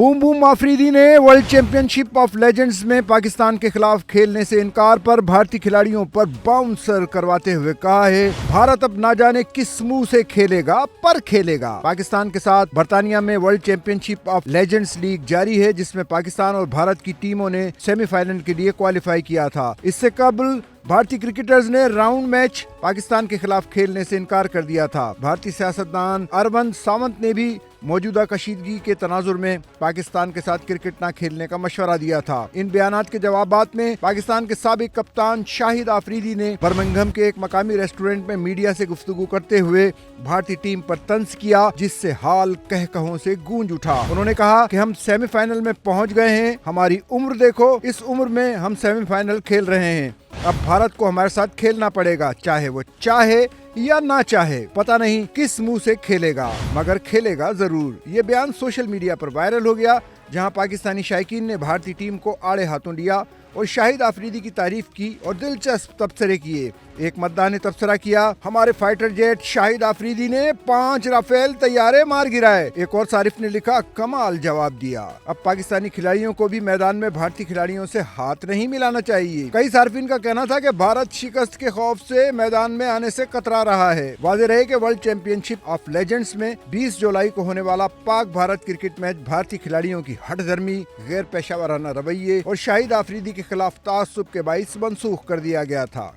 Boom boom Afridi ने world championship of legends में पाकिस्तान के खिलाफ खेलने से इनकार पर भारतीय खिलाड़ियों पर बाउंसर करवाते हुए कहा है, भारत अब ना जाने किस मुंह से खेलेगा पर खेलेगा। पाकिस्तान के साथ बर्तानिया में world championship of legends league जारी है, जिसमें पाकिस्तान और भारत की टीमों ने सेमीफाइनल के लिए क्वालिफाई किया था। इससे कबल भारतीय क्रिकेटर्स ने राउंड मैच पाकिस्तान के खिलाफ खेलने से इनकार कर दिया था। भारतीय सियासतदान अरविंद सावंत ने भी मौजूदा कशीदगी के तनाजुर में पाकिस्तान के साथ क्रिकेट न खेलने का मशवरा दिया था। इन बयानात के जवाबात में पाकिस्तान के साबिक कप्तान शाहिद आफरीदी ने बर्मिंघम के एक मकामी रेस्टोरेंट में मीडिया से गुफ्तगू करते हुए भारतीय टीम पर तंज किया, जिससे हाल कहकहों से गूंज उठा। उन्होंने कहा कि हम सेमीफाइनल में पहुंच गए हैं, हमारी उम्र देखो, इस उम्र में हम सेमीफाइनल खेल रहे हैं। अब भारत को हमारे साथ खेलना पड़ेगा, चाहे वो चाहे या ना चाहे। पता नहीं किस मुंह से खेलेगा, मगर खेलेगा जरूर। ये बयान सोशल मीडिया पर वायरल हो गया, जहां पाकिस्तानी शायकीन ने भारतीय टीम को आड़े हाथों लिया और शाहिद आफरीदी की तारीफ की और दिलचस्प तबसरे किए। एक मद्दाह ने तबसरा किया, हमारे फाइटर जेट शाहिद आफरीदी ने 5 राफेल तैयारे मार गिराए। एक और सारिफ ने लिखा, कमाल जवाब दिया। अब पाकिस्तानी खिलाड़ियों को भी मैदान में भारतीय खिलाड़ियों से हाथ नहीं मिलाना चाहिए। कई सार्फिन का कहना था कि भारत शिकस्त के खौफ से मैदान में आने से कतरा रहा है। वाज़ेह रहे कि वर्ल्ड चैंपियनशिप ऑफ लेजेंड्स में 20 जुलाई को होने वाला पाक भारत क्रिकेट मैच भारतीय खिलाड़ियों की हठधर्मी, गैर पेशावराना रवैये और शाहिद आफरीदी के खिलाफ तासुब के बाइस मनसूख कर दिया गया था।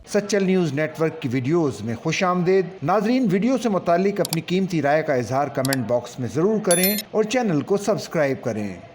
सच्चल न्यूज़ नेटवर्क की वीडियोस में खुश आमदेद। नाजरीन, वीडियो से मुतालिक अपनी कीमती राय का इजहार कमेंट बॉक्स में ज़रूर करें और चैनल को सब्सक्राइब करें।